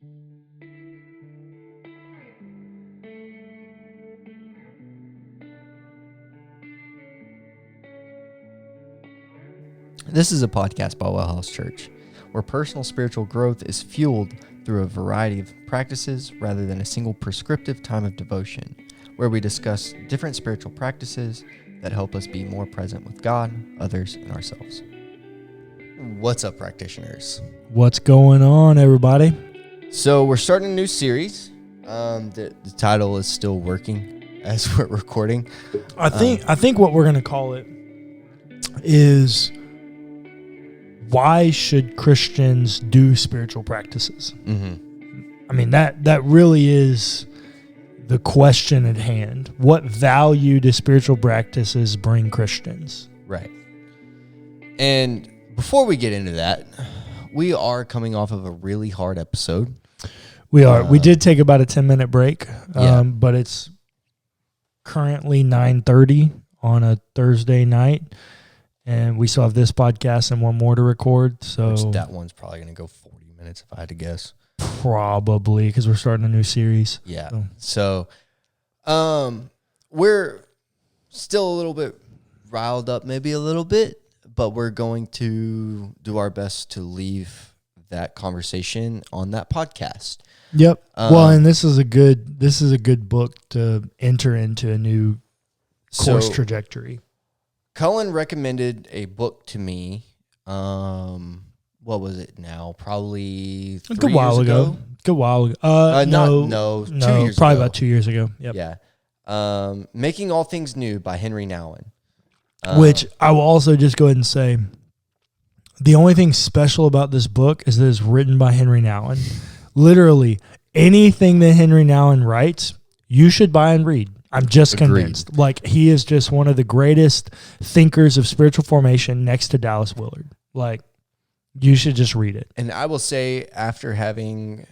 This is a podcast by WellHouse Church, where personal spiritual growth is fueled through a variety of practices rather than a single prescriptive time of devotion, where we discuss different spiritual practices that help us be more present with God, others, and ourselves. What's up, practitioners? What's going on, everybody? So we're starting a new series. The title is still working as we're recording. I think what we're going to call it is, why should Christians do spiritual practices? Mm-hmm. I mean, that really is the question at hand. What value do spiritual practices bring Christians? Right. And before we get into that, we are coming off of a really hard episode. We are. We did take about a 10-minute break, Yeah. but it's currently 9:30 on a Thursday night, and we still have this podcast and one more to record. So Which that one's probably going to go 40 minutes if I had to guess. Probably, because we're starting a new series. Yeah. So we're still a little bit riled up, maybe a little bit, but we're going to do our best to leave that conversation on that podcast. Yep. Well, and this is a good book to enter into a new course trajectory. Cullen recommended a book to me. What was it now? Probably 3 years ago. Good while ago. 2 years probably ago. about 2 years ago. Yep. Yeah. Making All Things New by Henri Nouwen. Which I will also just go ahead and say, the only thing special about this book is that it's written by Henri Nouwen. Literally, anything that Henri Nouwen writes, you should buy and read. I'm just convinced. Like, he is just one of the greatest thinkers of spiritual formation next to Dallas Willard. Like, you should just read it. And I will say, after having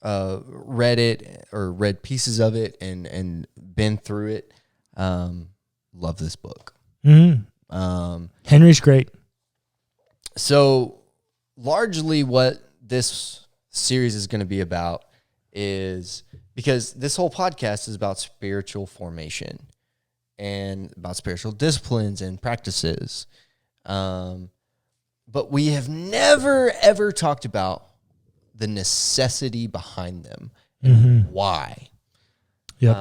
read it or read pieces of it and been through it, love this book. Mm-hmm. Henry's great. So largely what this series is going to be about is, because this whole podcast is about spiritual formation and about spiritual disciplines and practices. But we have never, ever talked about the necessity behind them and why. Yep.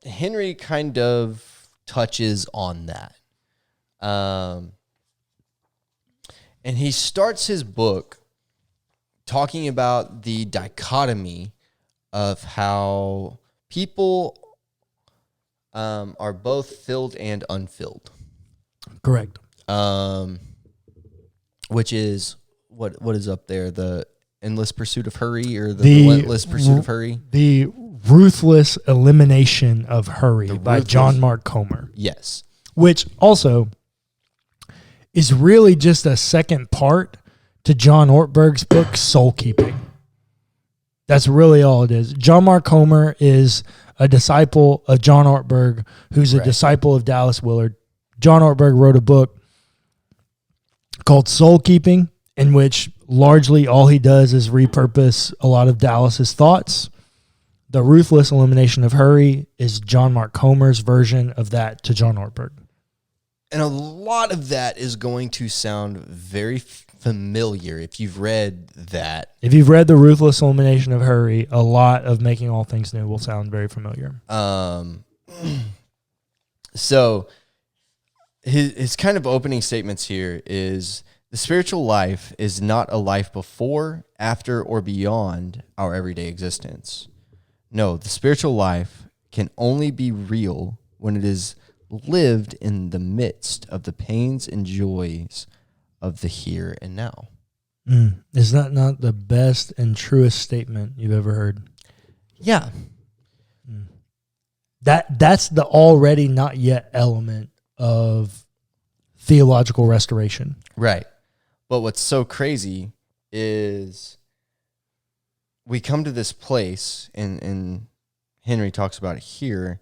Henry kind of touches on that. And he starts his book talking about the dichotomy of how people are both filled and unfilled. Correct. Which is what is up there, the endless pursuit of hurry, or the relentless pursuit of hurry? The ruthless elimination of hurry by John Mark Comer. Yes. Which also is really just a second part to John Ortberg's book, Soul Keeping. That's really all it is. John Mark Comer is a disciple of John Ortberg, who's a disciple of Dallas Willard. John Ortberg wrote a book called Soul Keeping, in which largely all he does is repurpose a lot of Dallas's thoughts. The ruthless elimination of hurry is John Mark Comer's version of that to John Ortberg. And a lot of that is going to sound very familiar if you've read that. If you've read The Ruthless Elimination of Hurry, a lot of Making All Things New will sound very familiar. So his kind of opening statements here is, the spiritual life is not a life before, after, or beyond our everyday existence. No, the spiritual life can only be real when it is lived in the midst of the pains and joys of the here and now. Is that not the best and truest statement you've ever heard? Yeah. That's the already not yet element of theological restoration. Right. But what's so crazy is we come to this place, and Henry talks about it here.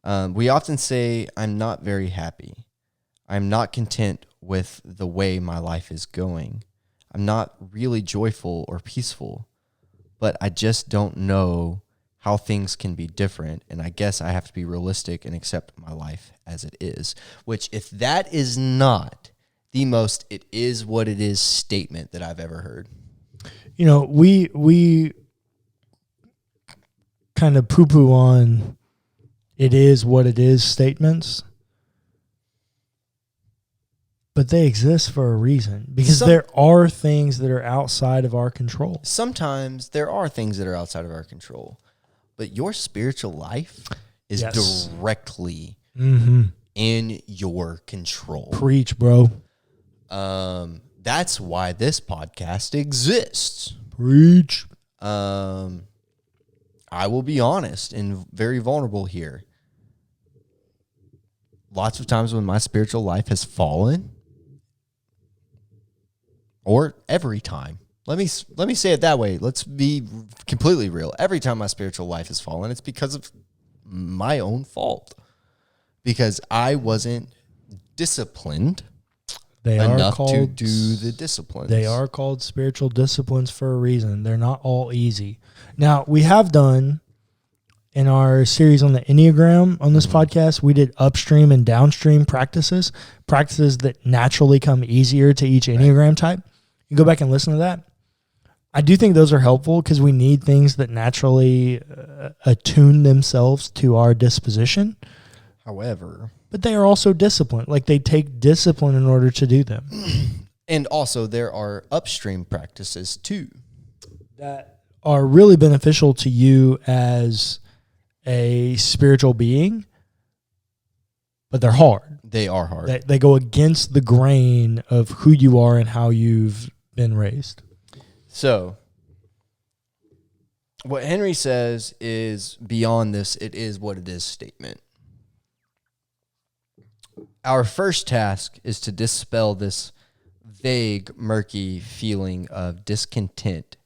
We often say, I'm not very happy. I'm not content with the way my life is going. I'm not really joyful or peaceful, but I just don't know how things can be different. And I guess I have to be realistic and accept my life as it is, which if that is not the most "it is what it is" statement that I've ever heard. You know, we kind of poo-poo on "it is what it is" statements, but they exist for a reason because there are things that are outside of our control. Sometimes there are things that are outside of our control, but your spiritual life is directly in your control. Preach, bro. That's why this podcast exists. Preach. I will be honest and very vulnerable here. Lots of times when my spiritual life has fallen, or every time, let me say it that way. Let's be completely real. Every time my spiritual life has fallen, it's because of my own fault. Because I wasn't disciplined enough to do the disciplines. They are called spiritual disciplines for a reason. They're not all easy. Now, we have done, in our series on the Enneagram on this podcast, we did upstream and downstream practices that naturally come easier to each Enneagram type. You go back and listen to that. I do think those are helpful because we need things that naturally attune themselves to our disposition. However, but they are also disciplined. Like they take discipline in order to do them. And also there are upstream practices too that are really beneficial to you as a spiritual being, but they're hard. They are hard. They go against the grain of who you are and how you've been raised. So what Henri says is beyond this "it is what it is" statement. Our first task is to dispel this vague, murky feeling of discontent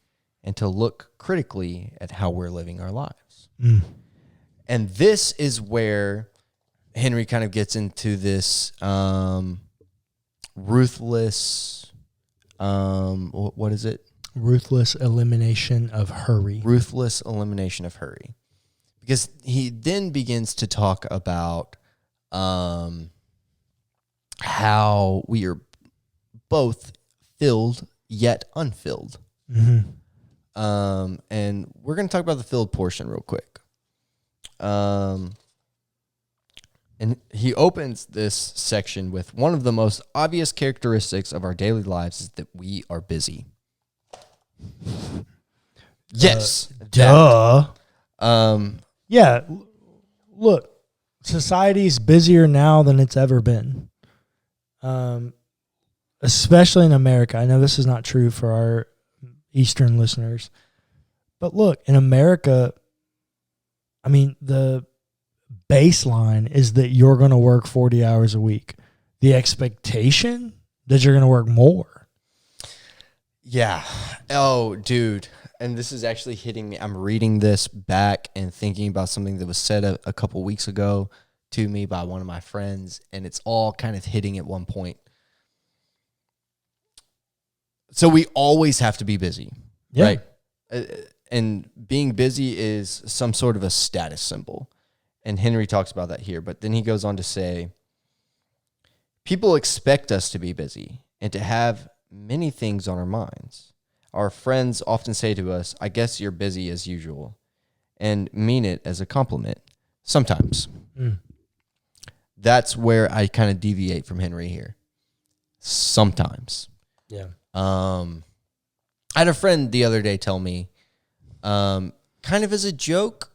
and to look critically at how we're living our lives. And this is where Henri kind of gets into this ruthless, what is it? Ruthless elimination of hurry. Ruthless elimination of hurry. Because he then begins to talk about how we are both filled yet unfilled. And we're going to talk about the filled portion real quick. And he opens this section with one of the most obvious characteristics of our daily lives is that we are busy. Yes. Duh. Yeah. Look, society's busier now than it's ever been. Especially in America. I know this is not true for our Eastern listeners. But look, in America, I mean, the baseline is that you're going to work 40 hours a week. The expectation that you're going to work more. Yeah. Oh, dude. And this is actually hitting me. I'm reading this back and thinking about something that was said a couple weeks ago to me by one of my friends, and it's all kind of hitting at one point. So we always have to be busy, right? And being busy is some sort of a status symbol. And Henri talks about that here. But then he goes on to say, people expect us to be busy and to have many things on our minds. Our friends often say to us, "I guess you're busy as usual," and mean it as a compliment. Sometimes. That's where I kind of deviate from Henri here. Sometimes. Yeah. I had a friend the other day tell me, kind of as a joke,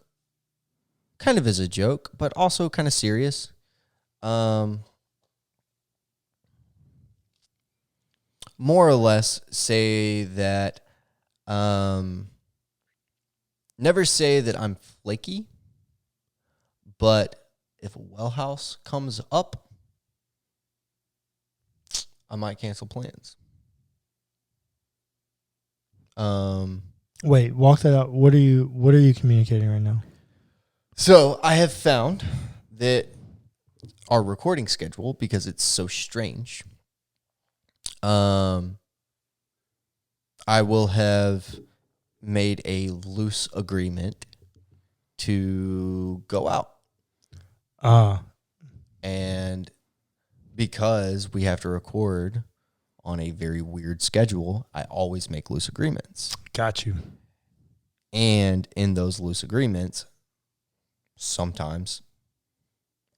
but also kind of serious. More or less say that, never say that I'm flaky, but if a WellHouse comes up, I might cancel plans. Wait, walk that out. What are you communicating right now? So I have found that our recording schedule, because it's so strange, I will have made a loose agreement to go out. And because we have to record on a very weird schedule, I always make loose agreements. Got you. And in those loose agreements, sometimes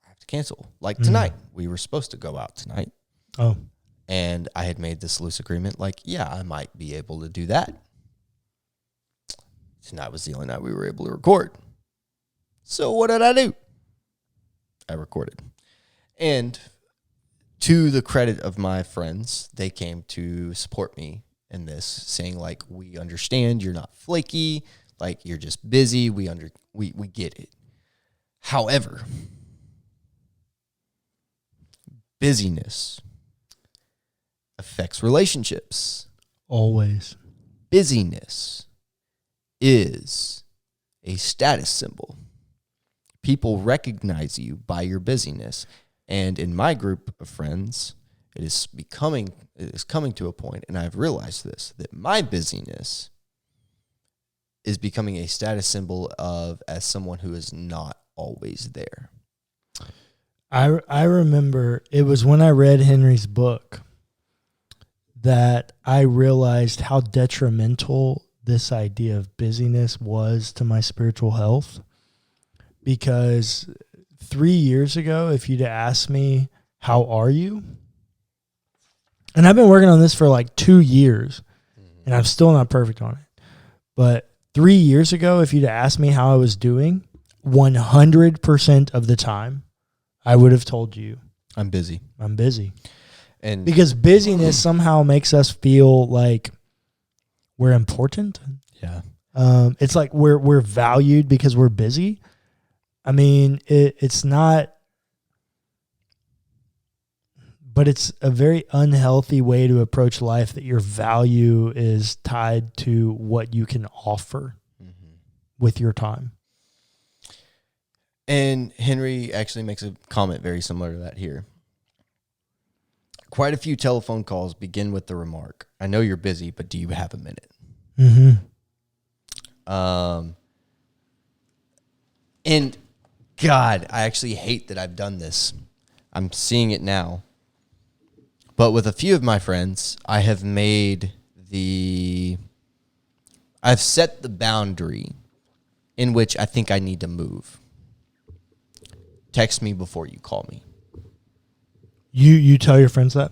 I have to cancel. Like tonight, we were supposed to go out tonight. Oh. And I had made this loose agreement, like, yeah, I might be able to do that. Tonight was the only night we were able to record. So what did I do? I recorded. And to the credit of my friends, they came to support me in this, saying, like, we understand you're not flaky, like, you're just busy, we get it. However, busyness affects relationships. Always. Busyness is a status symbol. People recognize you by your busyness. And in my group of friends, it is coming to a point, and I've realized this, that my busyness is becoming a status symbol of as someone who is not always there. I remember it was when I read Henri's book that I realized how detrimental this idea of busyness was to my spiritual health. Because 3 years ago, if you'd asked me, how are you? And I've been working on this for like 2 years, and I'm still not perfect on it. But 3 years ago, if you'd asked me how I was doing, 100% of the time, I would have told you, I'm busy. I'm busy. And because busyness somehow makes us feel like we're important. Yeah. It's like we're valued because we're busy. I mean, it's not, but it's a very unhealthy way to approach life, that your value is tied to what you can offer with your time. And Henri actually makes a comment very similar to that here. Quite a few telephone calls begin with the remark, I know you're busy, but do you have a minute? And God, I actually hate that I've done this. I'm seeing it now. But with a few of my friends, I have I've set the boundary in which I think I need to move. Text me before you call me. You tell your friends that?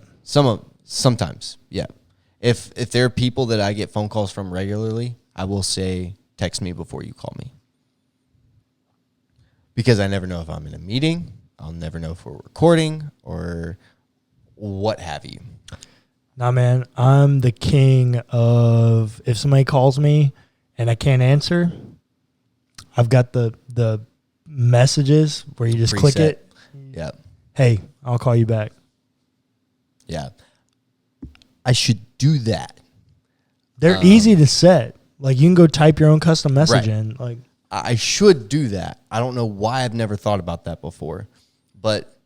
Sometimes, yeah. If there are people that I get phone calls from regularly, I will say, text me before you call me. Because I never know if I'm in a meeting, I'll never know if we're recording, or what have you. Nah, man, I'm the king of, if somebody calls me and I can't answer, I've got the messages where you just Preset. click it. Yeah. Hey, I'll call you back. Yeah. I should do that. They're easy to set. Like, you can go type your own custom message in. Like, I should do that. I don't know why I've never thought about that before. But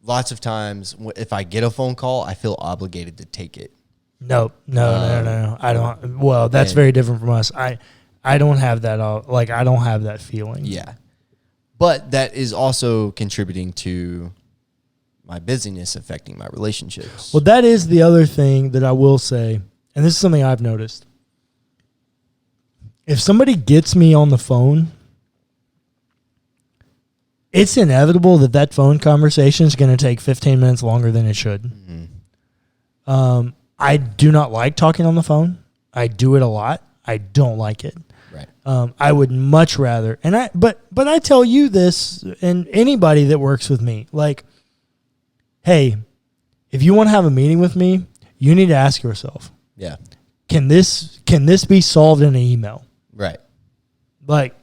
lots of times, if I get a phone call, I feel obligated to take it. No. I don't. Well, that's very different from us. I don't have that. I don't have that feeling. Yeah. But that is also contributing to my busyness affecting my relationships. Well, that is the other thing that I will say, and this is something I've noticed. If somebody gets me on the phone, it's inevitable that phone conversation is going to take 15 minutes longer than it should. I do not like talking on the phone. I do it a lot. I don't like it. Right. I would much rather, but I tell you this, and anybody that works with me, like, hey, if you want to have a meeting with me, you need to ask yourself, Yeah. can this be solved in an email? Right. Like,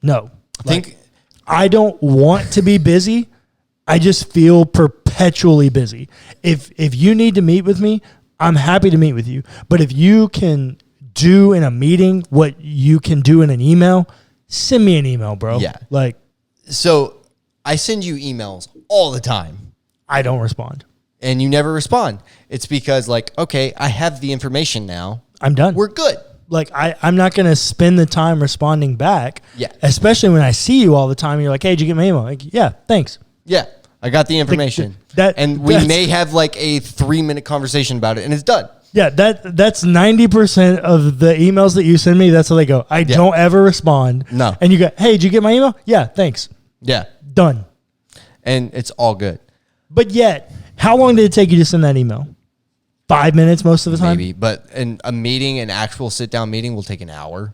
no. Think I don't want to be busy. I just feel perpetually busy. If you need to meet with me, I'm happy to meet with you. But if you can do in a meeting what you can do in an email, send me an email, bro. Yeah. Like, so I send you emails all the time. I don't respond. And you never respond. It's because, like, okay, I have the information now. I'm done. we're good. Like, I'm not going to spend the time responding back. Yeah. Especially when I see you all the time. You're like, hey, did you get my email? Like, yeah, thanks. Yeah. I got the information. And we may have like a 3-minute conversation about it and it's done. Yeah, that's 90% of the emails that you send me. That's how they go. I don't ever respond. No. And you go, hey, did you get my email? Yeah, thanks. Yeah. Done. And it's all good. But yet, how long did it take you to send that email? 5 minutes most of the time? Maybe. But in a meeting, an actual sit-down meeting will take an hour.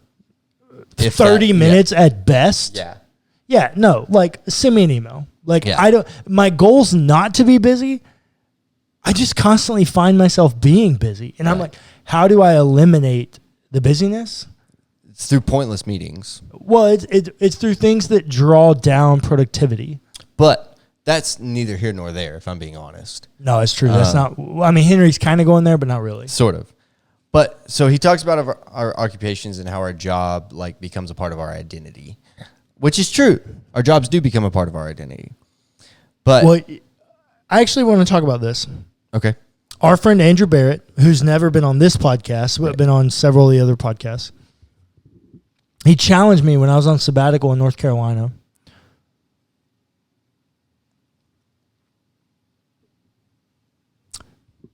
30 minutes at best? Yeah. Yeah, no. Like, send me an email. Like, Yeah. my goal's not to be busy. I just constantly find myself being busy. And I'm like, how do I eliminate the busyness? It's through pointless meetings. Well, it's through things that draw down productivity. But that's neither here nor there, if I'm being honest. No, it's true. That's not. I mean, Henry's kind of going there, but not really. Sort of. But so he talks about our occupations and how our job like becomes a part of our identity, which is true. Our jobs do become a part of our identity. But Well, I actually want to talk about this. okay. Our friend Andrew Barrett, who's never been on this podcast, but been on several of the other podcasts, he challenged me when I was on sabbatical in North Carolina.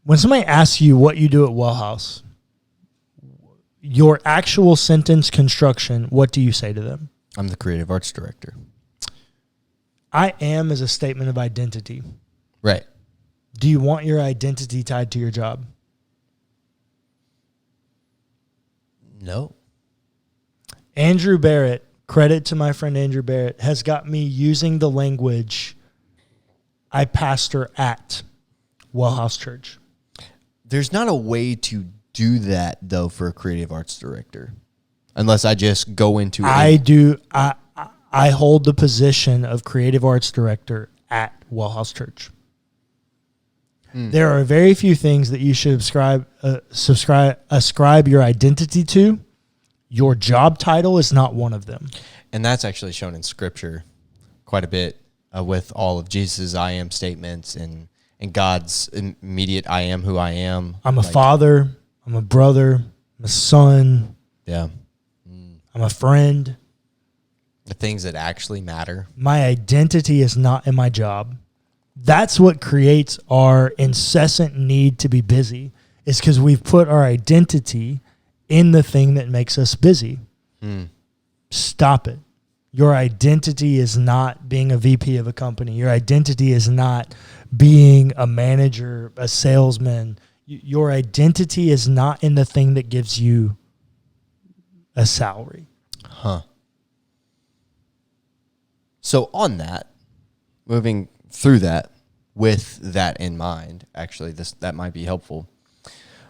When somebody asks you what you do at WellHouse, your actual sentence construction, what do you say to them? I'm the creative arts director. I am is a statement of identity. Right. Do you want your identity tied to your job? No. Andrew Barrett, credit to my friend Andrew Barrett, has got me using the language I pastor at WellHouse Church. There's not a way to do that, though, for a creative arts director. Unless I just go into I hold the position of creative arts director at WellHouse Church. There are very few things that you should ascribe your identity to. Your job title is not one of them. And that's actually shown in Scripture quite a bit with all of Jesus' I am statements and God's immediate I am who I am. I'm a father. I'm a brother. I'm a son. Yeah. I'm a friend. The things that actually matter. My identity is not in my job. That's what creates our incessant need to be busy, is because we've put our identity in the thing that makes us busy. Stop it. Your identity is not being a VP of a company. Your identity is not being a manager, a salesman. Your identity is not in the thing that gives you a salary. Huh. So on that, moving through that, with that in mind, actually, that might be helpful.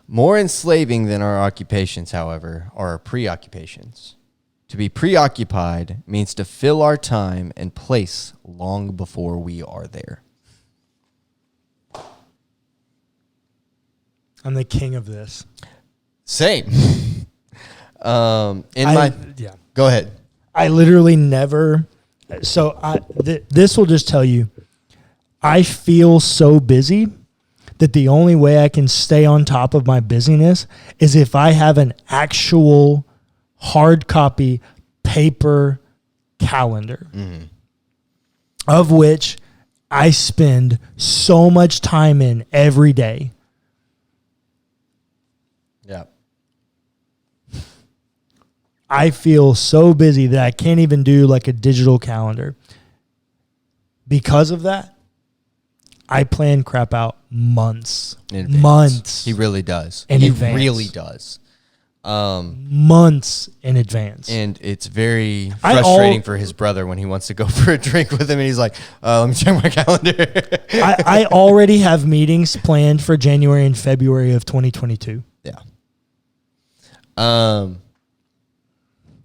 More enslaving than our occupations, however, are our preoccupations. To be preoccupied means to fill our time and place long before we are there. I'm the king of this. Same. Go ahead. I literally never. So this will just tell you, I feel so busy that the only way I can stay on top of my busyness is if I have an actual hard copy paper calendar, of which I spend so much time in every day. Yeah. I feel so busy that I can't even do like a digital calendar. Because of that, I plan crap out months. In advance. Months. He really does. In he advance. really does. Months in advance. And it's very frustrating for his brother when he wants to go for a drink with him and he's like, let me check my calendar. I already have meetings planned for January and February of 2022. Yeah.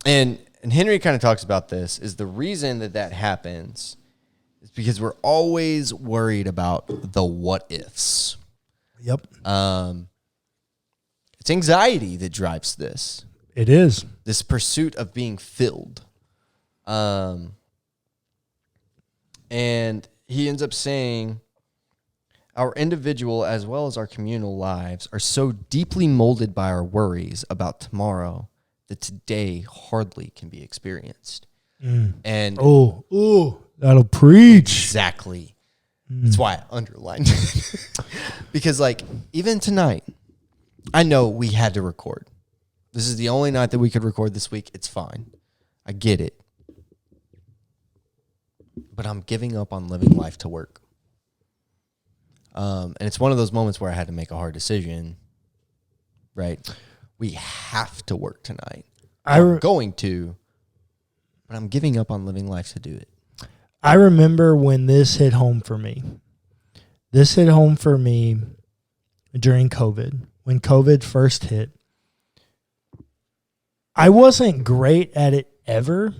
And Henri kind of talks about this, is the reason that happens is because we're always worried about the what ifs. Yep. It's anxiety that drives this. It is. This pursuit of being filled. And he ends up saying, Our individual as well as our communal lives are so deeply molded by our worries about tomorrow that today hardly can be experienced. And that'll preach. exactly. That's why I underlined it. Because like even tonight, I know we had to record. This is the only night that we could record this week. It's fine. I get it. But I'm giving up on living life to work. And it's one of those moments where I had to make a hard decision, right? We have to work tonight. I'm going to, but I'm giving up on living life to do it. I remember when this hit home for me. This hit home for me during COVID. When COVID first hit, I wasn't great at it ever,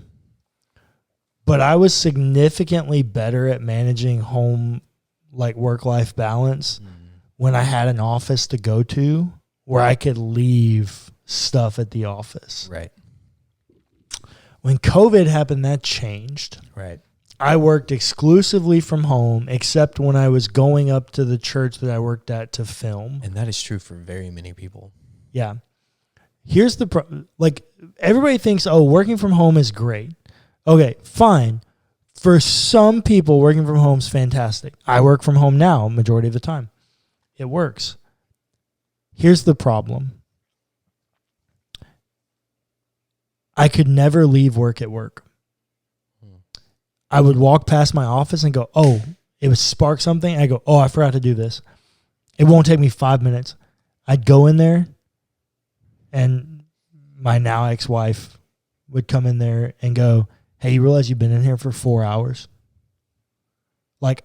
but I was significantly better at managing home, like work-life balance, when I had an office to go to where I could leave stuff at the office. Right. When COVID happened, that changed. Right. I worked exclusively from home, except when I was going up to the church that I worked at to film. And that is true for very many people. Yeah. Here's the problem. Like, everybody thinks, oh, working from home is great. Okay, fine. For some people, working from home is fantastic. I work from home now, majority of the time. It works. Here's the problem. I could never leave work at work. I would walk past my office and go, oh, it would spark something. I go, oh, I forgot to do this. It won't take me 5 minutes. I'd go in there, and my now ex-wife would come in there and go, hey, you realize you've been in here for 4 hours? Like,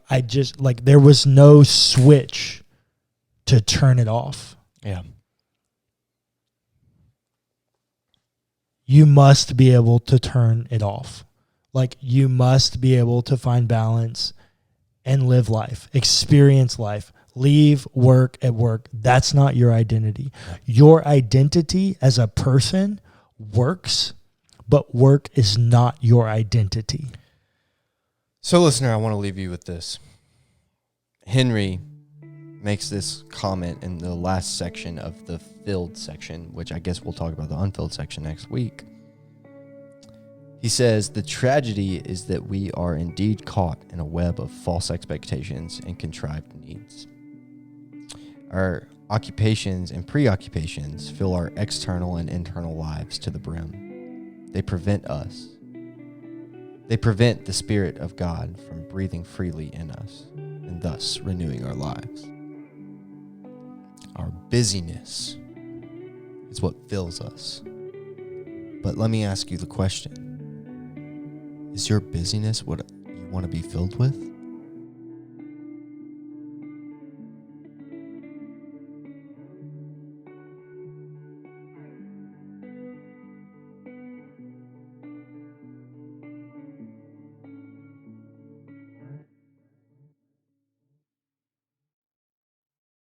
there was no switch to turn it off. Yeah. You must be able to turn it off. Like, you must be able to find balance and live life, experience life, leave work at work. That's not your identity. Your identity as a person works, but work is not your identity. So, listener, I want to leave you with this. Henri makes this comment in the last section of the filled section, which I guess we'll talk about the unfilled section next week. He says, the tragedy is that we are indeed caught in a web of false expectations and contrived needs. Our occupations and preoccupations fill our external and internal lives to the brim. They prevent us. They prevent the Spirit of God from breathing freely in us and thus renewing our lives. Our busyness is what fills us. But let me ask you the question. Is your busyness what you want to be filled with?